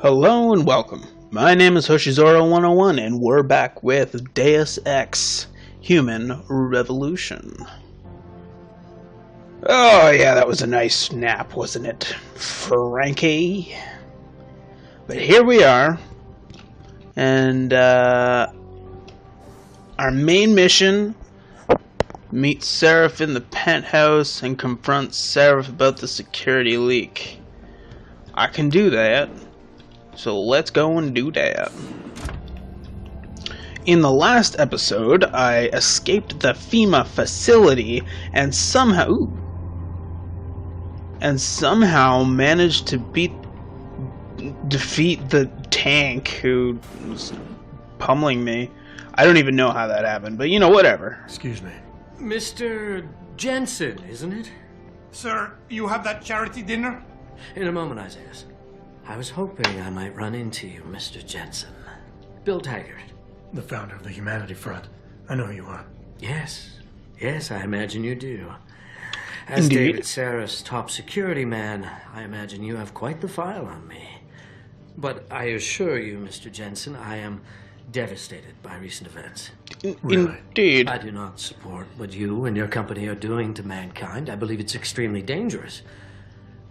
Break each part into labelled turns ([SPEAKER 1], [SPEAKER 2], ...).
[SPEAKER 1] Hello and welcome. My name is Hoshizoralol and we're back with Deus Ex Human Revolution. Oh yeah, that was a nice snap, wasn't it, Frankie? But here we are, and our main mission: meet Seraph in the penthouse and confront Seraph about the security leak. I can do that. So let's go and do that. In the last episode, I escaped the FEMA facility and somehow managed to defeat the tank who was pummeling me. I don't even know how that happened, but you know, whatever.
[SPEAKER 2] Excuse me.
[SPEAKER 3] Mr. Jensen, isn't it?
[SPEAKER 4] Sir, you have that charity dinner?
[SPEAKER 3] In a moment, Isaiah. I was hoping I might run into you, Mr. Jensen. Bill Taggart.
[SPEAKER 2] The founder of the Humanity Front. I know who you are.
[SPEAKER 3] Yes, I imagine you do. As
[SPEAKER 1] Indeed.
[SPEAKER 3] David Sarah's top security man, I imagine you have quite the file on me. But I assure you, Mr. Jensen, I am devastated by recent events.
[SPEAKER 2] Really?
[SPEAKER 1] Indeed.
[SPEAKER 3] I do not support what you and your company are doing to mankind. I believe it's extremely dangerous.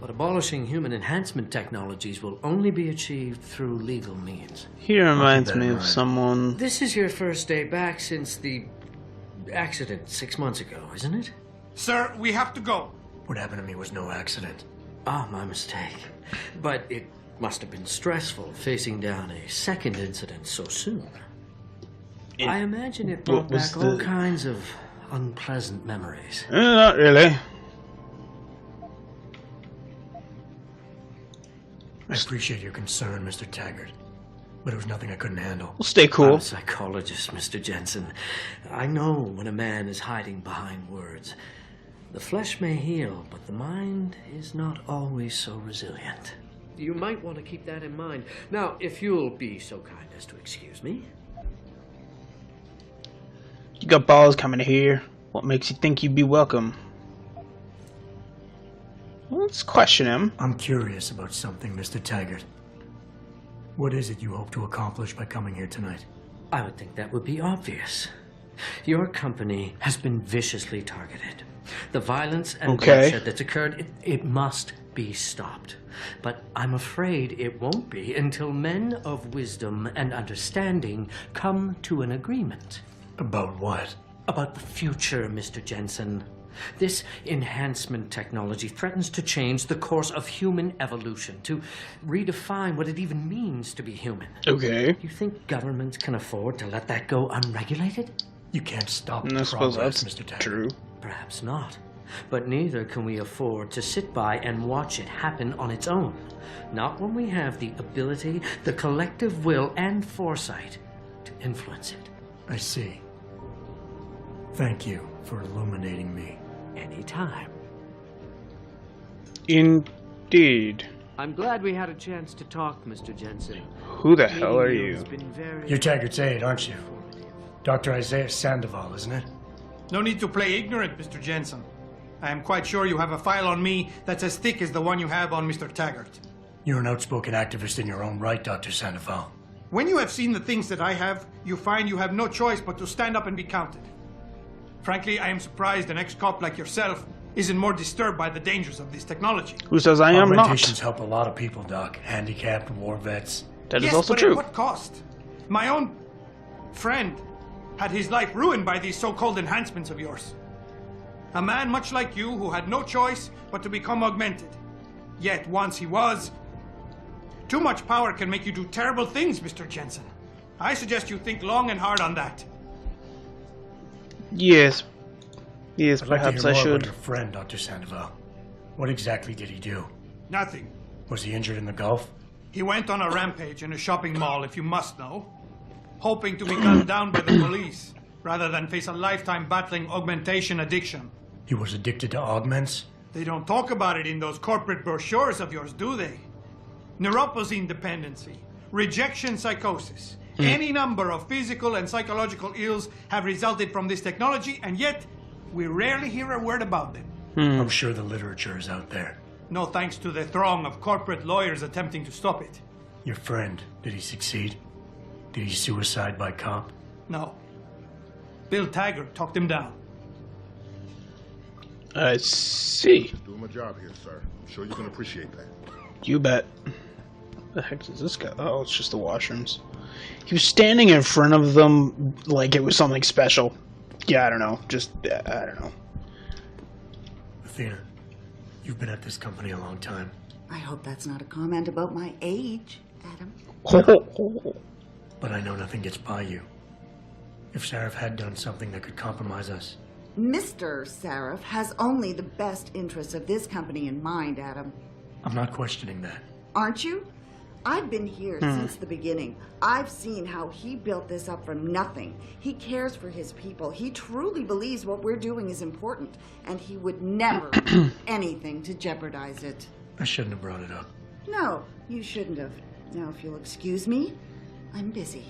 [SPEAKER 3] But abolishing human enhancement technologies will only be achieved through legal means.
[SPEAKER 1] He reminds me of someone.
[SPEAKER 3] This is your first day back since the accident 6 months ago, isn't it?
[SPEAKER 4] Sir, we have to go.
[SPEAKER 2] What happened to me was no accident.
[SPEAKER 3] Ah, my mistake. But it must have been stressful facing down a second incident so soon. I imagine it brought back all kinds of unpleasant memories.
[SPEAKER 1] Not really.
[SPEAKER 2] I appreciate your concern, Mr. Taggart, but it was nothing I couldn't handle.
[SPEAKER 1] We'll stay cool.
[SPEAKER 3] I'm a psychologist, Mr. Jensen. I know when a man is hiding behind words. The flesh may heal, but the mind is not always so resilient. You might want to keep that in mind. Now, if you'll be so kind as to excuse me.
[SPEAKER 1] You got balls coming here. What makes you think you'd be welcome? Let's question him.
[SPEAKER 2] I'm curious about something, Mr. Taggart. What is it you hope to accomplish by coming here tonight?
[SPEAKER 3] I would think that would be obvious. Your company has been viciously targeted. The violence and bloodshed that's occurred, it must be stopped. But I'm afraid it won't be until men of wisdom and understanding come to an agreement.
[SPEAKER 2] About what?
[SPEAKER 3] About the future, Mr. Jensen. This enhancement technology threatens to change the course of human evolution, to redefine what it even means to be human.
[SPEAKER 1] Okay.
[SPEAKER 3] You think governments can afford to let that go unregulated?
[SPEAKER 2] You can't stop
[SPEAKER 1] I suppose
[SPEAKER 2] progress,
[SPEAKER 1] that's
[SPEAKER 2] Mr. Taggart.
[SPEAKER 1] true.
[SPEAKER 3] Perhaps not. But neither can we afford to sit by and watch it happen on its own. Not when we have the ability, the collective will, and foresight to influence it.
[SPEAKER 2] I see. Thank you for illuminating me.
[SPEAKER 3] Anytime.
[SPEAKER 1] Indeed.
[SPEAKER 3] I'm glad we had a chance to talk, Mr. Jensen.
[SPEAKER 1] Who the hell are you?
[SPEAKER 2] You're Taggart's aide, aren't you? Dr. Isaiah Sandoval, isn't it?
[SPEAKER 4] No need to play ignorant, Mr. Jensen. I am quite sure you have a file on me that's as thick as the one you have on Mr. Taggart.
[SPEAKER 2] You're an outspoken activist in your own right, Dr. Sandoval.
[SPEAKER 4] When you have seen the things that I have, you find you have no choice but to stand up and be counted. Frankly, I am surprised an ex-cop like yourself isn't more disturbed by the dangers of this technology.
[SPEAKER 1] Who says I am not?
[SPEAKER 2] Augmentations help a lot of people, Doc. Handicapped, war vets.
[SPEAKER 1] That is
[SPEAKER 4] Yes,
[SPEAKER 1] also
[SPEAKER 4] but
[SPEAKER 1] true.
[SPEAKER 4] at what cost? My own friend had his life ruined by these so-called enhancements of yours. A man much like you who had no choice but to become augmented. Yet once he was, too much power can make you do terrible things, Mr. Jensen. I suggest you think long and hard on that.
[SPEAKER 1] Yes. Yes,
[SPEAKER 2] I'd like
[SPEAKER 1] perhaps
[SPEAKER 2] to
[SPEAKER 1] I
[SPEAKER 2] hear more
[SPEAKER 1] should.
[SPEAKER 2] about your friend, Dr. Sandoval. What exactly did he do?
[SPEAKER 4] Nothing.
[SPEAKER 2] Was he injured in the Gulf?
[SPEAKER 4] He went on a rampage in a shopping mall, if you must know, hoping to be gunned down by the police, rather than face a lifetime battling augmentation addiction.
[SPEAKER 2] He was addicted to augments?
[SPEAKER 4] They don't talk about it in those corporate brochures of yours, do they? Neuroposine dependency, rejection psychosis, any number of physical and psychological ills have resulted from this technology, and yet we rarely hear a word about them.
[SPEAKER 2] I'm sure the literature is out there.
[SPEAKER 4] No thanks to the throng of corporate lawyers attempting to stop it.
[SPEAKER 2] Your friend, did he succeed? Did he suicide by cop?
[SPEAKER 4] No. Bill Taggart talked him down.
[SPEAKER 1] I see.
[SPEAKER 5] Doing my job here, sir. I'm sure you can appreciate that.
[SPEAKER 1] You bet. What the heck does this guy? Oh, it's just the washrooms. He was standing in front of them like it was something special. Yeah, I don't know. Just, I don't know.
[SPEAKER 2] Athena, you've been at this company a long time.
[SPEAKER 6] I hope that's not a comment about my age, Adam.
[SPEAKER 2] But I know nothing gets by you. If Sarif had done something that could compromise us.
[SPEAKER 6] Mr. Sarif has only the best interests of this company in mind, Adam.
[SPEAKER 2] I'm not questioning that.
[SPEAKER 6] Aren't you? I've been here since the beginning. I've seen how he built this up from nothing. He cares for his people. He truly believes what we're doing is important, and he would never do anything to jeopardize it.
[SPEAKER 2] I shouldn't have brought it up.
[SPEAKER 6] No, you shouldn't have. Now, if you'll excuse me, I'm busy.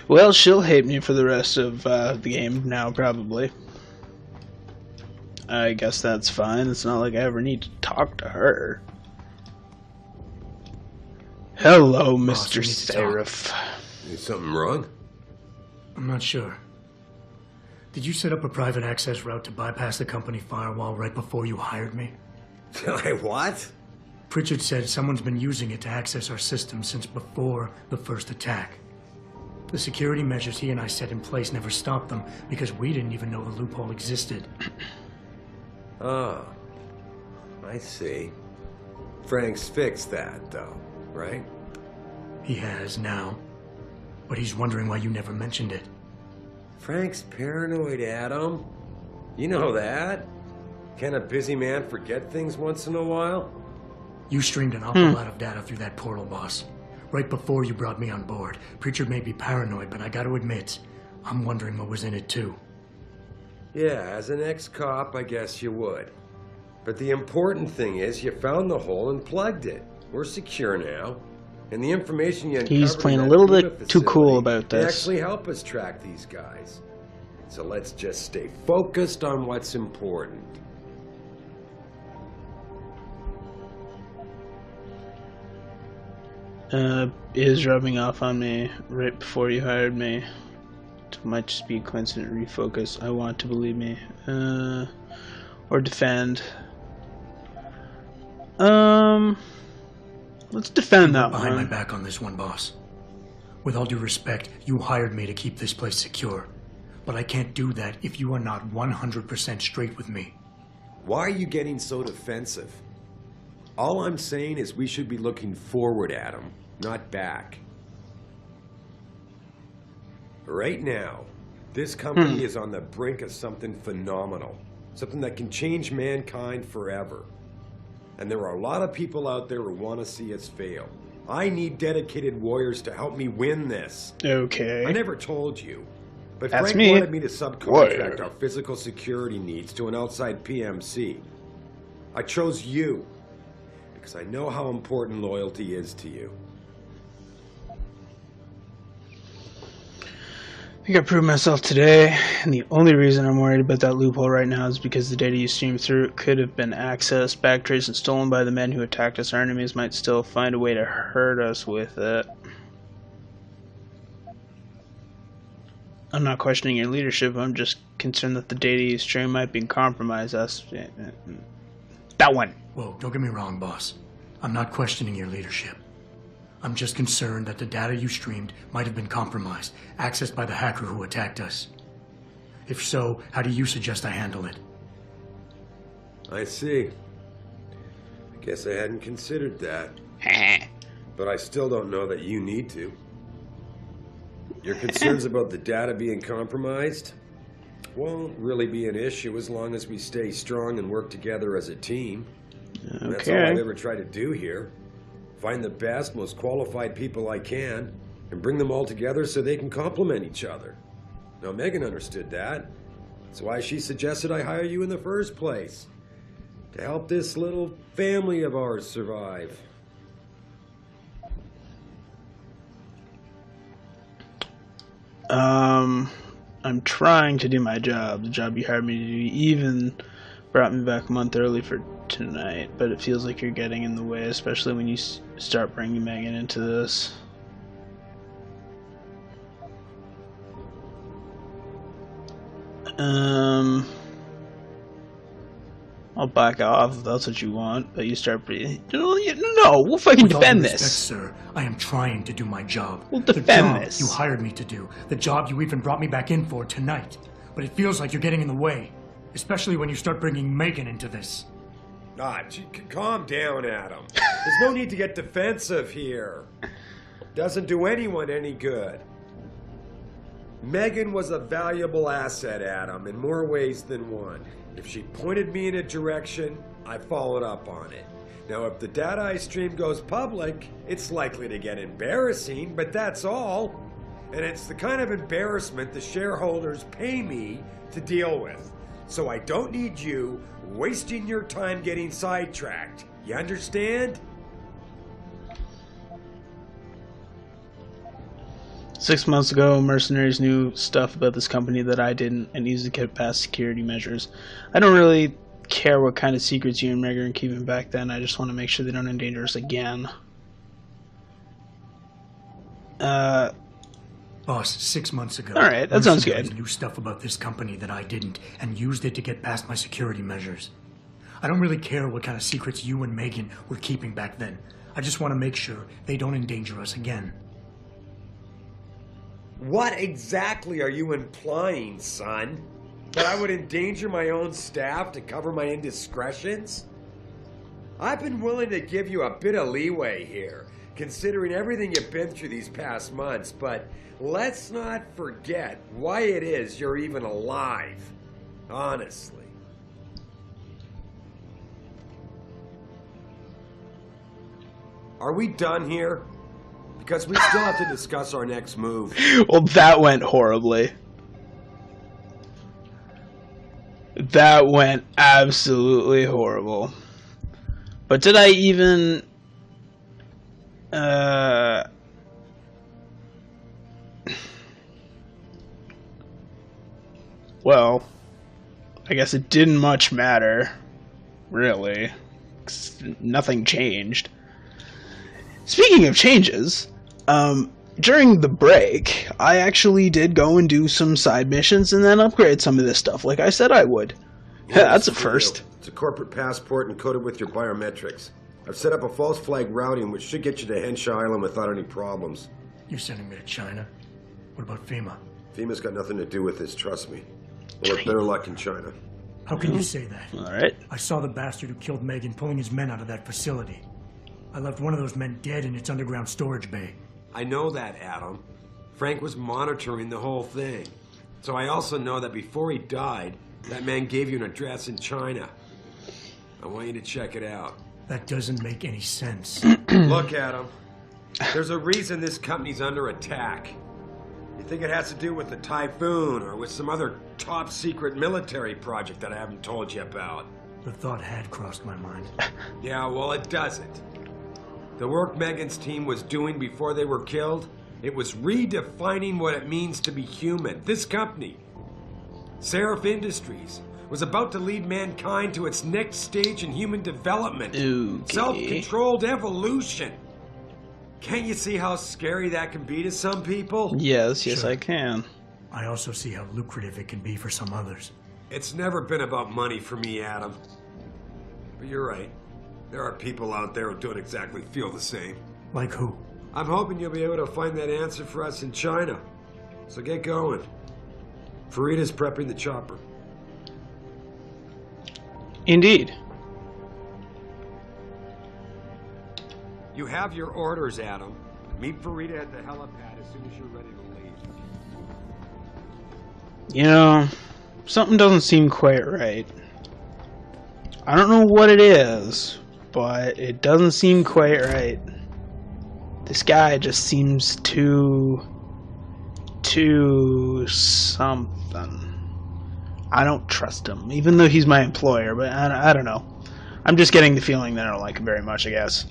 [SPEAKER 1] Well, she'll hate me for the rest of the game now, probably. I guess that's fine. It's not like I ever need to talk to her. Hello, Mr. Sarif.
[SPEAKER 7] Is something wrong?
[SPEAKER 2] I'm not sure. Did you set up a private access route to bypass the company firewall right before you hired me?
[SPEAKER 7] What?
[SPEAKER 2] Pritchard said someone's been using it to access our system since before the first attack. The security measures he and I set in place never stopped them because we didn't even know the loophole existed.
[SPEAKER 7] Oh, I see. Frank's fixed that, though, right?
[SPEAKER 2] He has now, but he's wondering why you never mentioned it.
[SPEAKER 7] Frank's paranoid, Adam. You know that. Can a busy man forget things once in a while?
[SPEAKER 2] You streamed an awful lot of data through that portal, boss. Right before you brought me on board. Pritchard may be paranoid, but I gotta admit, I'm wondering what was in it too.
[SPEAKER 7] Yeah, as an ex-cop, I guess you would. But the important thing is you found the hole and plugged it. We're secure now. And the information you uncovered
[SPEAKER 1] He's playing
[SPEAKER 7] in
[SPEAKER 1] a
[SPEAKER 7] that
[SPEAKER 1] little
[SPEAKER 7] FEMA
[SPEAKER 1] bit too cool
[SPEAKER 7] facility
[SPEAKER 1] about
[SPEAKER 7] can
[SPEAKER 1] this.
[SPEAKER 7] actually help us track these guys. So let's just stay focused on what's important.
[SPEAKER 1] Is rubbing off on me right before you hired me. It might just be a coincident refocus. I want to believe me. Or defend. Let's defend that
[SPEAKER 2] Behind my
[SPEAKER 1] one.
[SPEAKER 2] back on this one, boss. With all due respect, you hired me to keep this place secure. But I can't do that if you are not 100% straight with me.
[SPEAKER 7] Why are you getting so defensive? All I'm saying is we should be looking forward, Adam, not back. Right now, this company is on the brink of something phenomenal. Something that can change mankind forever. And there are a lot of people out there who want to see us fail. I need dedicated warriors to help me win this.
[SPEAKER 1] Okay.
[SPEAKER 7] I never told you, but
[SPEAKER 1] That's
[SPEAKER 7] Frank
[SPEAKER 1] me.
[SPEAKER 7] wanted me to subcontract
[SPEAKER 1] Warrior.
[SPEAKER 7] our physical security needs to an outside PMC. I chose you because I know how important loyalty is to you.
[SPEAKER 1] I think I proved myself today, and the only reason I'm worried about that loophole right now is because the data you streamed through it could have been accessed, backtraced, and stolen by the men who attacked us. Our enemies might still find a way to hurt us with it. I'm not questioning your leadership, I'm just concerned that the data you stream might be compromised. That one!
[SPEAKER 2] Whoa, don't get me wrong, boss. I'm not questioning your leadership. I'm just concerned that the data you streamed might have been compromised, accessed by the hacker who attacked us. If so, how do you suggest I handle it?
[SPEAKER 7] I see. I guess I hadn't considered that. But I still don't know that you need to. Your concerns about the data being compromised won't really be an issue as long as we stay strong and work together as a team.
[SPEAKER 1] Okay.
[SPEAKER 7] That's all I've ever tried to do here. Find the best, most qualified people I can, and bring them all together so they can complement each other. Now, Megan understood that. That's why she suggested I hire you in the first place. To help this little family of ours survive.
[SPEAKER 1] I'm trying to do my job, the job you hired me to do, even Brought me back a month early for tonight, but it feels like you're getting in the way, especially when you start bringing Megan into this. I'll back off if that's what you want, but you start breathing. No, we'll fucking defend this.
[SPEAKER 2] Sir, I am trying to do my job.
[SPEAKER 1] We'll defend
[SPEAKER 2] this. The job you hired me to do. The job you even brought me back in for tonight. But it feels like you're getting in the way. Especially when you start bringing Megan into this.
[SPEAKER 7] Calm down, Adam. There's no need to get defensive here. Doesn't do anyone any good. Megan was a valuable asset, Adam, in more ways than one. If she pointed me in a direction, I followed up on it. Now, if the data I stream goes public, it's likely to get embarrassing, but that's all. And it's the kind of embarrassment the shareholders pay me to deal with. So I don't need you wasting your time getting sidetracked. You understand?
[SPEAKER 1] 6 months ago, mercenaries knew stuff about this company that I didn't and used to get past security measures. I don't really care what kind of secrets you and Megan are keeping back then. I just want to make sure they don't endanger us again.
[SPEAKER 2] Boss, 6 months ago.
[SPEAKER 1] Alright, that sounds good.
[SPEAKER 2] Knew stuff about this company that I didn't and used it to get past my security measures. I don't really care what kind of secrets you and Megan were keeping back then. I just want to make sure they don't endanger us again.
[SPEAKER 7] What exactly are you implying, son? That I would endanger my own staff to cover my indiscretions? I've been willing to give you a bit of leeway here, considering everything you've been through these past months, but let's not forget why it is you're even alive. Honestly. Are we done here? Because we still have to discuss our next move.
[SPEAKER 1] Well, that went horribly. That went absolutely horrible. But did I even... Well, I guess it didn't much matter, really. 'Cause nothing changed. Speaking of changes, during the break, I actually did go and do some side missions and then upgrade some of this stuff, like I said I would. Yeah, that's a first.
[SPEAKER 7] It's a corporate passport encoded with your biometrics. I've set up a false flag routing which should get you to Henshaw Island without any problems.
[SPEAKER 2] You're sending me to China? What about FEMA?
[SPEAKER 7] FEMA's got nothing to do with this, trust me. We'll have better luck in China.
[SPEAKER 2] How can you say that?
[SPEAKER 1] Alright.
[SPEAKER 2] I saw the bastard who killed Megan pulling his men out of that facility. I left one of those men dead in its underground storage bay.
[SPEAKER 7] I know that, Adam. Frank was monitoring the whole thing. So I also know that before he died, that man gave you an address in China. I want you to check it out.
[SPEAKER 2] That doesn't make any sense.
[SPEAKER 7] Look, Adam. There's a reason this company's under attack. You think it has to do with the typhoon or with some other top-secret military project that I haven't told you about?
[SPEAKER 2] The thought had crossed my mind.
[SPEAKER 7] Yeah, well, it doesn't. The work Megan's team was doing before they were killed, it was redefining what it means to be human. This company, Seraph Industries, was about to lead mankind to its next stage in human development.
[SPEAKER 1] Okay.
[SPEAKER 7] Self-controlled evolution. Can't you see how scary that can be to some people?
[SPEAKER 1] Yes,
[SPEAKER 2] Sure.
[SPEAKER 1] I can.
[SPEAKER 2] I also see how lucrative it can be for some others.
[SPEAKER 7] It's never been about money for me, Adam. But you're right. There are people out there who don't exactly feel the same.
[SPEAKER 2] Like who?
[SPEAKER 7] I'm hoping you'll be able to find that answer for us in China. So get going. Farida's prepping the chopper.
[SPEAKER 1] Indeed.
[SPEAKER 7] You have your orders, Adam. Meet Farida at the helipad as soon as you're ready to leave.
[SPEAKER 1] You know, something doesn't seem quite right. I don't know what it is, but it doesn't seem quite right. This guy just seems too something. I don't trust him, even though he's my employer, but I don't know. I'm just getting the feeling that I don't like him very much, I guess.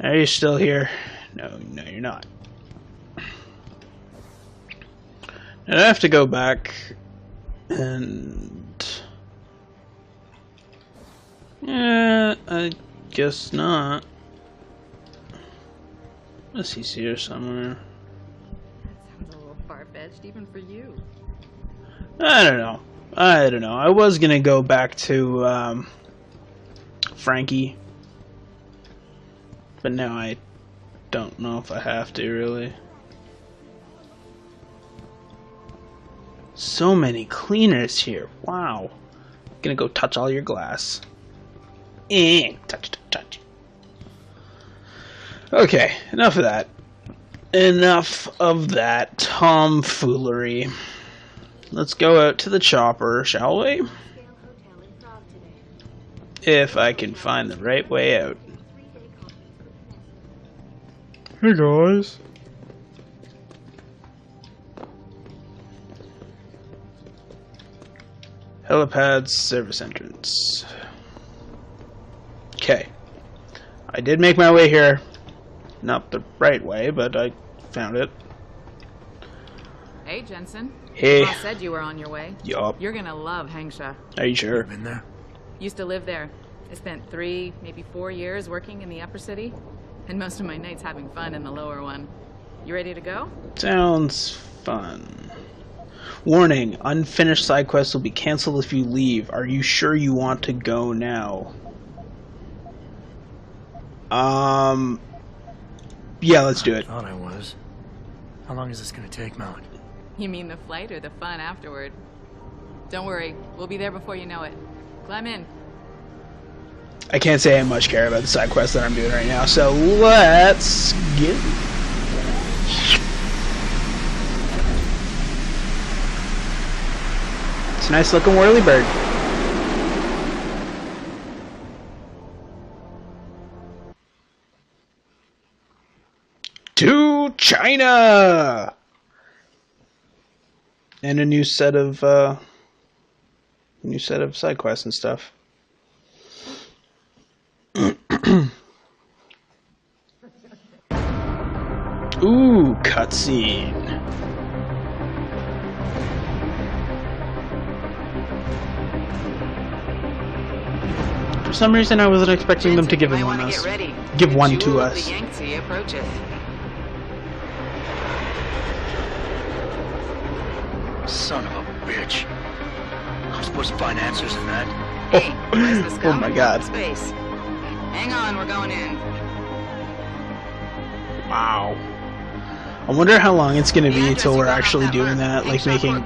[SPEAKER 1] Are you still here? No, you're not. Now I have to go back and I guess not. Unless he's here somewhere.
[SPEAKER 8] That sounds a little far-fetched, even for you.
[SPEAKER 1] I don't know. I was gonna go back to Frankie, but now I don't know if I have to, really. So many cleaners here. Wow. Gonna go touch all your glass. Touch. Okay, enough of that. Enough of that tomfoolery. Let's go out to the chopper, shall we? If I can find the right way out. Hey guys. Helipad service entrance. Okay. I did make my way here. Not the right way, but I found it.
[SPEAKER 8] Hey, Jensen.
[SPEAKER 1] Hey.
[SPEAKER 8] Boss said you were on your way.
[SPEAKER 1] Yup.
[SPEAKER 8] You're gonna love Hangsha.
[SPEAKER 1] Are you sure?
[SPEAKER 2] Been there?
[SPEAKER 8] Used to live there. I spent 3, maybe 4 years working in the upper city, and most of my nights having fun in the lower one. You ready to go?
[SPEAKER 1] Sounds fun. Warning, unfinished side quests will be cancelled if you leave. Are you sure you want to go now? Yeah, let's do it.
[SPEAKER 2] I thought I was. How long is this gonna take, Malik?
[SPEAKER 8] You mean the flight or the fun afterward? Don't worry, we'll be there before you know it. Climb in.
[SPEAKER 1] I can't say I much care about the side quest that I'm doing right now, so let's get it. It's a nice looking whirly bird. To China! And a new set of side quests and stuff. Ooh, cutscene. For some reason, I wasn't expecting them to give him one us. Give one to us.
[SPEAKER 8] The Yangtze approaches.
[SPEAKER 2] Son of a bitch. I'm supposed to find answers in that.
[SPEAKER 8] Hey, where's the scum?
[SPEAKER 1] Oh my god.
[SPEAKER 8] Space. Hang on, we're going in.
[SPEAKER 1] Wow. I wonder how long it's going to be until we're actually doing that, like making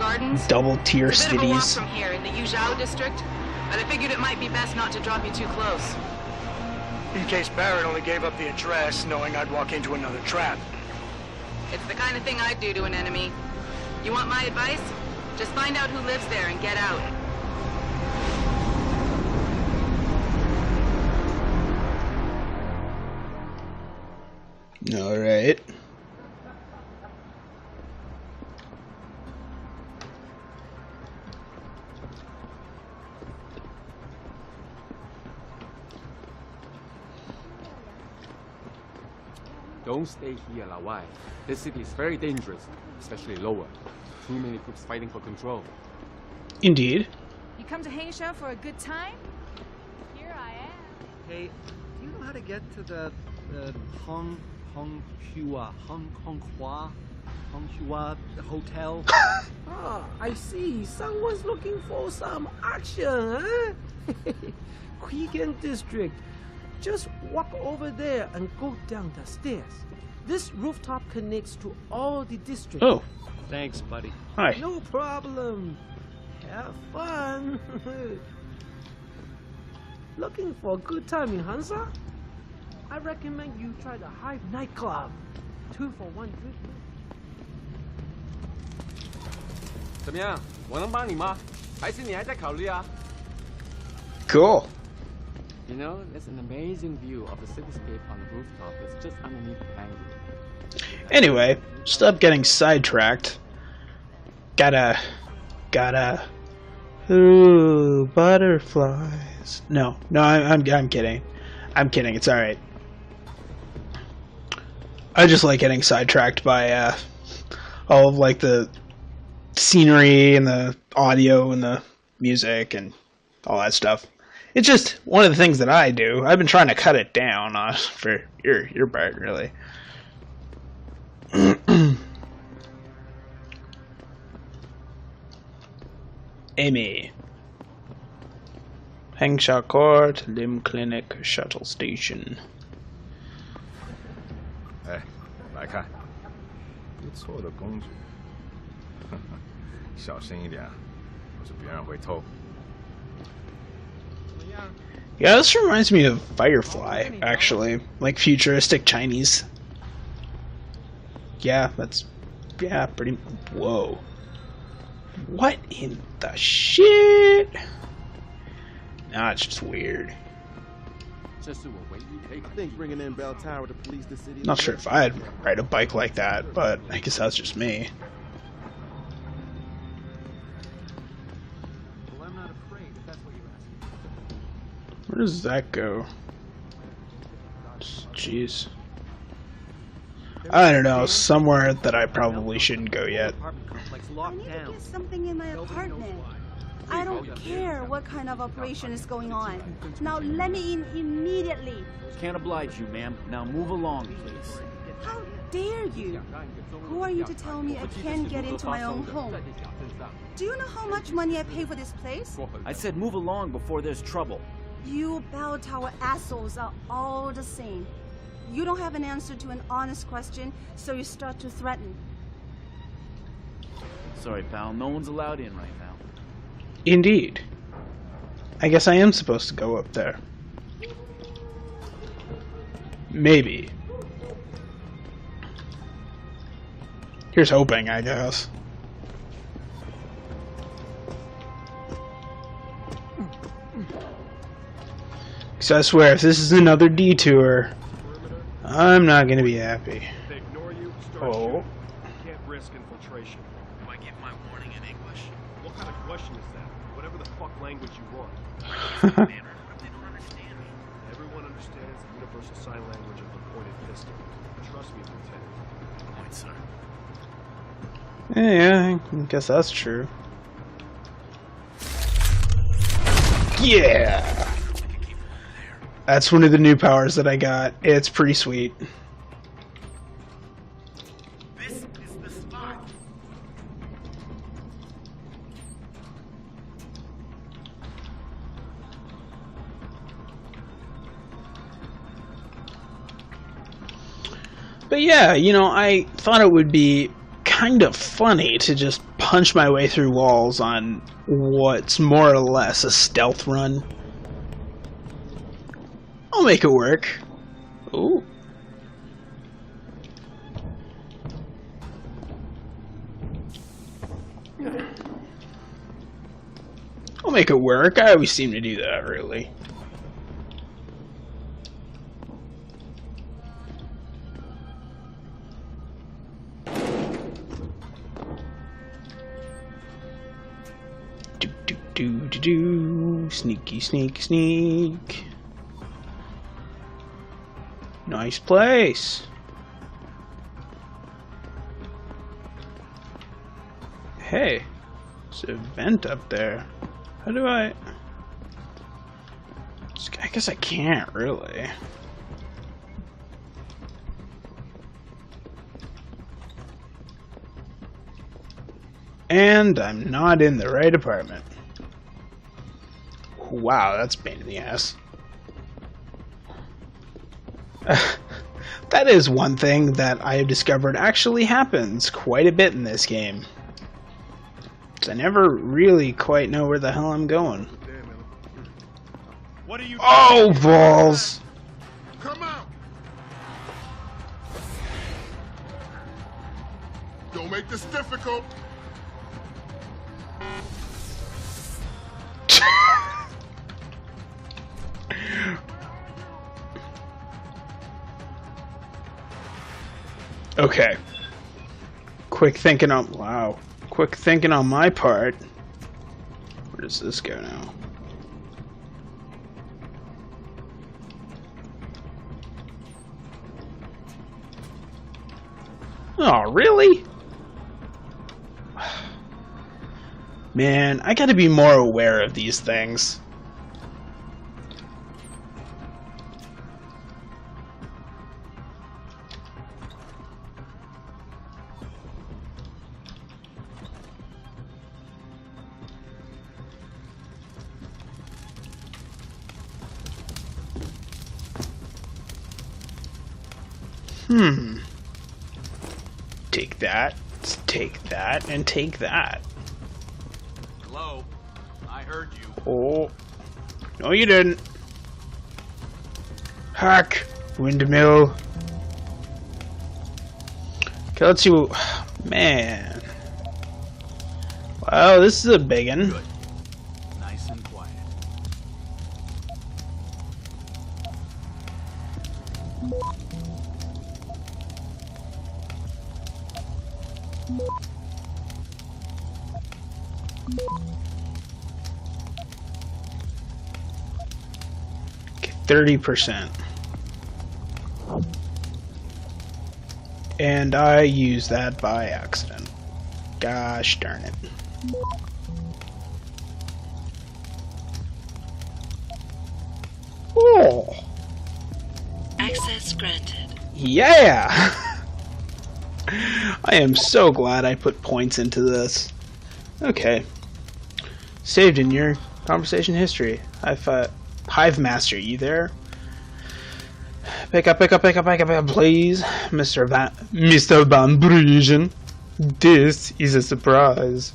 [SPEAKER 1] double tier cities.
[SPEAKER 8] From here in the Yuzhou district, but I figured it might be best not to drop you too close.
[SPEAKER 2] In case Barrett only gave up the address, knowing I'd walk into another trap.
[SPEAKER 8] It's the kind of thing I'd do to an enemy. You want my advice? Just find out who lives there and get out.
[SPEAKER 1] Alright.
[SPEAKER 9] Don't stay here, Lawai. This city is very dangerous, especially lower. Too many groups fighting for control.
[SPEAKER 1] Indeed.
[SPEAKER 10] You come to Hangsha for a good time? Here I am.
[SPEAKER 11] Hey, do you know how to get to the Honghua hotel?
[SPEAKER 12] Ah, I see. Someone's looking for some action, huh? Quigan District. Just walk over there and go down the stairs. This rooftop connects to all the districts.
[SPEAKER 1] Oh.
[SPEAKER 11] Thanks, buddy.
[SPEAKER 1] Hi.
[SPEAKER 12] No problem. Have fun. Looking for a good time in Hansa? I recommend you try the Hive nightclub. 2 for 1 drink.
[SPEAKER 9] 怎么样？我能帮你吗？还是你还在考虑啊？
[SPEAKER 1] Cool.
[SPEAKER 9] You know, there's an amazing view of the cityscape on the rooftop that's just underneath the hangar.
[SPEAKER 1] Anyway, stop getting sidetracked. Gotta. Ooh, butterflies. No, I'm kidding. I'm kidding. It's all right. I just like getting sidetracked by all of like the scenery and the audio and the music and all that stuff. It's just one of the things that I do. I've been trying to cut it down for your part, really. Amy. Hengsha Court, Lim Clinic, Shuttle Station.
[SPEAKER 5] 哎，来看，不错的工具。小心一点，不是别人会偷。
[SPEAKER 1] Yeah, this reminds me of Firefly, actually. Like futuristic Chinese. Yeah, that's... Yeah, pretty... Whoa. What in the shit? Nah, it's just weird.
[SPEAKER 13] I think bringing in Bell Tower to police the city.
[SPEAKER 1] Not sure if I'd ride a bike like that, but I guess that's just me.
[SPEAKER 13] Well, I'm not afraid if that's what you're asking.
[SPEAKER 1] Where does that go? Jeez. I don't know, somewhere that I probably shouldn't go yet.
[SPEAKER 10] I need to get something in my apartment. I don't care what kind of operation is going on. Now let me in immediately.
[SPEAKER 14] Can't oblige you, ma'am. Now move along, please.
[SPEAKER 10] How dare you? Who are you to tell me I can't get into my own home? Do you know how much money I pay for this place?
[SPEAKER 14] I said move along before there's trouble.
[SPEAKER 10] You Bell Tower assholes are all the same. You don't have an answer to an honest question, so you start to threaten.
[SPEAKER 14] Sorry, pal. No one's allowed in right now.
[SPEAKER 1] Indeed. I guess I am supposed to go up there. Maybe. Here's hoping, I guess. Because I swear, if this is another detour, I'm not going to be happy.
[SPEAKER 15] They ignore you, start
[SPEAKER 1] Oh.
[SPEAKER 15] shooting. You can't risk infiltration. Do I give my warning in English? What kind of question is that? Whatever the fuck language you want. Everyone understands the universal sign language of the pointed pistol. Trust me, Lieutenant. Point, sir.
[SPEAKER 1] Yeah, I guess that's true. Yeah! That's one of the new powers that I got. It's pretty sweet.
[SPEAKER 15] This is the spot.
[SPEAKER 1] But yeah, you know, I thought it would be kind of funny to just punch my way through walls on what's more or less a stealth run. I'll make it work. Ooh. I'll make it work. I always seem to do that, really. Do. Sneaky, sneak, sneak. Nice place. Hey, there's a vent up there. How do I guess I can't really. And I'm not in the right apartment. Wow, that's a pain in the ass. That is one thing that I have discovered actually happens quite a bit in this game. I never really quite know where the hell I'm going.
[SPEAKER 15] What are you
[SPEAKER 1] Oh, balls!
[SPEAKER 5] Come out! Don't make this difficult.
[SPEAKER 1] Okay. Quick thinking on... Wow. Quick thinking on my part. Where does this go now? Oh, really? Man, I gotta be more aware of these things. Take that, take that, and take that.
[SPEAKER 15] Hello? I heard you.
[SPEAKER 1] Oh. No, you didn't. Hack. Windmill. Okay, let's see what... Man. Wow, this is a big one.
[SPEAKER 14] Good. Nice and quiet.
[SPEAKER 1] Okay, 30%. And I used that by accident. Gosh darn it. Oh.
[SPEAKER 16] Access granted.
[SPEAKER 1] Yeah! I am so glad I put points into this. Okay. Saved in your conversation history. Hive Master, you there? Pick up, please. Mr. Van Brugen. This is a surprise.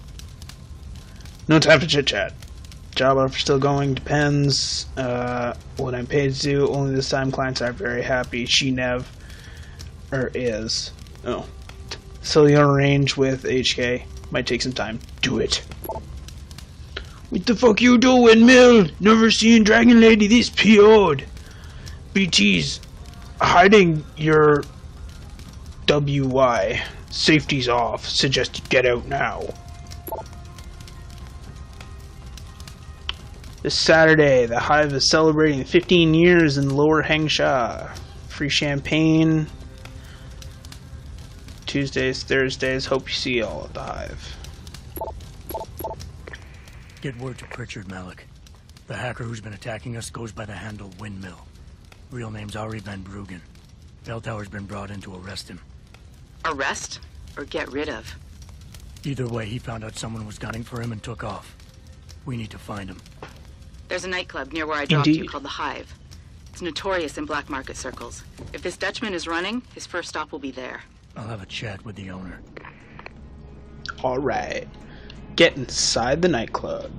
[SPEAKER 1] No time for chit-chat. Job offer still going, depends what I'm paid to do. Only this time clients aren't very happy. She is. Oh. So you arrange with HK. Might take some time. Do it. What the fuck you doing, Mill? Never seen Dragon Lady this PO'd. BT's hiding your WY. Safety's off. Suggest you get out now. This Saturday, the Hive is celebrating 15 years in Lower Hengsha. Free champagne. Tuesdays, Thursdays. Hope you see you all at the Hive.
[SPEAKER 2] Get word to Pritchard, Malik. The hacker who's been attacking us goes by the handle Windmill. Real name's Ari Van Bruggen. Bell Tower's been brought in to arrest him.
[SPEAKER 8] Arrest? Or get rid of?
[SPEAKER 2] Either way, he found out someone was gunning for him and took off. We need to find him.
[SPEAKER 8] There's a nightclub near where I dropped you called the Hive. It's notorious in black market circles. If this Dutchman is running, his first stop will be there.
[SPEAKER 2] I'll have a chat with the owner.
[SPEAKER 1] Alright. Get inside the nightclub.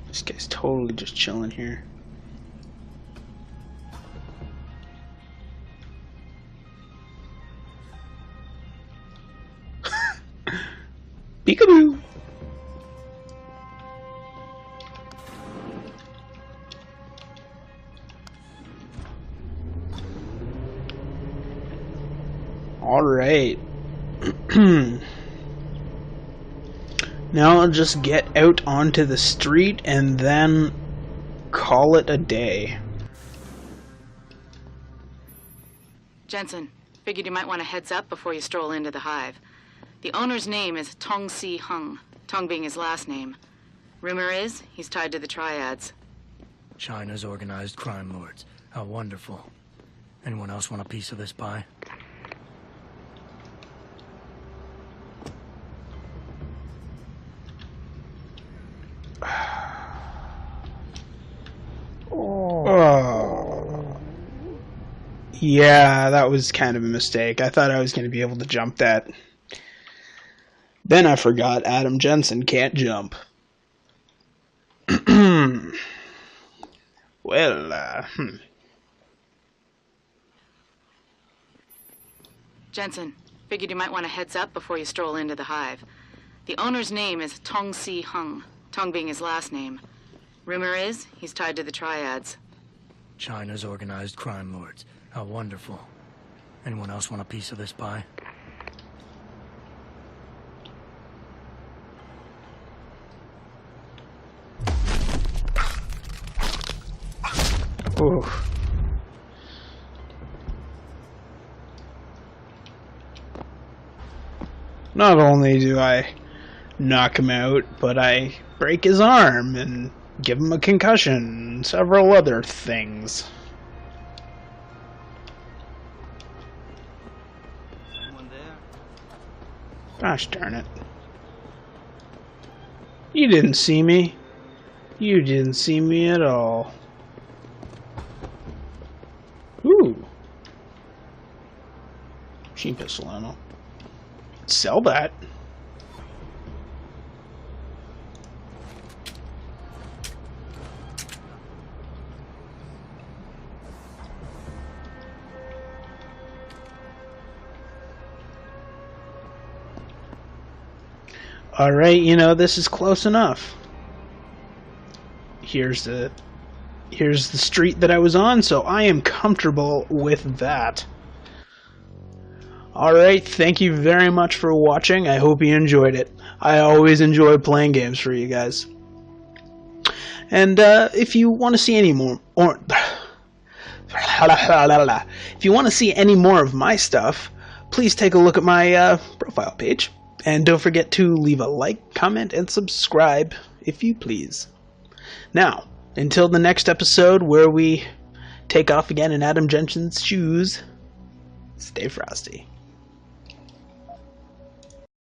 [SPEAKER 1] This guy's totally just chilling here. Peekaboo! Alright. Now I'll just get out onto the street and then call it a day.
[SPEAKER 8] Jensen, figured you might want a heads up before you stroll into the Hive. The owner's name is Tong Si Hung, Tong being his last name. Rumor is he's tied to the Triads.
[SPEAKER 2] China's organized crime lords. How wonderful. Anyone else want a piece of this pie?
[SPEAKER 1] Oh. Yeah, that was kind of a mistake. I thought I was going to be able to jump that. Then I forgot Adam Jensen can't jump. Well,
[SPEAKER 8] Jensen, figured you might want a heads up before you stroll into the Hive. The owner's name is Tong Si Hung, Tong being his last name. Rumor is he's tied to the Triads.
[SPEAKER 2] China's organized crime lords. How wonderful. Anyone else want a piece of this pie?
[SPEAKER 1] ooh. Not only do I knock him out, but I break his arm and give him a concussion and several other things.
[SPEAKER 11] Someone there?
[SPEAKER 1] Gosh darn it. You didn't see me. You didn't see me at all. Ooh. Machine pistol ammo. Sell that. Alright, you know, this is close enough. Here's the street that I was on, so I am comfortable with that. Alright, thank you very much for watching. I hope you enjoyed it. I always enjoy playing games for you guys. And if you want to see any more, if you want to see any more of my stuff, please take a look at my profile page. And don't forget to leave a like, comment, and subscribe, if you please. Now, until the next episode where we take off again in Adam Jensen's shoes, stay frosty.